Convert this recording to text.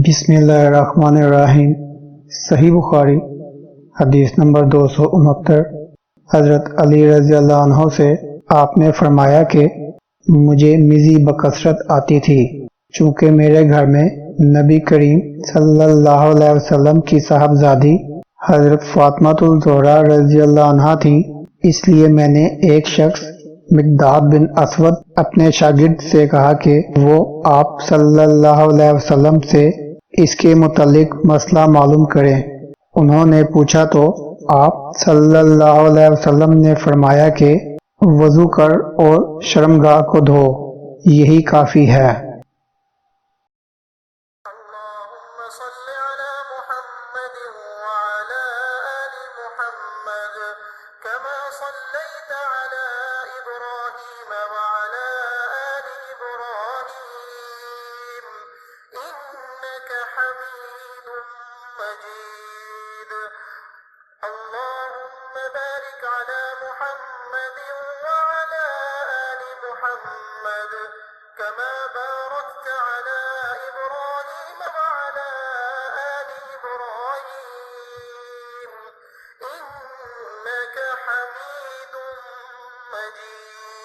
बिस्मिल्लाहिर्रहमानिर्रहीम। सही बुखारी हदीस नंबर 269। हज़रत अली रज़ियल्लाहु अन्हु से आपने फरमाया कि मुझे मिज़ी बकसरत आती थी, चूँकि मेरे घर में नबी करीम सल्लल्लाहु अलैहि वसल्लम की साहबजादी हज़रत फ़ातिमातुल ज़हरा रज़ियल्लाहु अन्हा थी। इसलिए मैंने एक शख्स मिक़दाद बिन असवद अपने शागिर्द से कहा कि वो आप सल्लल्लाहु अलैहि वसल्लम से इसके मुतालिक मसला मालूम करें। उन्होंने पूछा तो आप सल्लल्लाहु अलैहि वसल्लम ने फरमाया कि वज़ू कर और शर्मगाह को धो, यही काफ़ी है। كما باركت على إبراهيم وعلى آل إبراهيم إنك حميد مجيد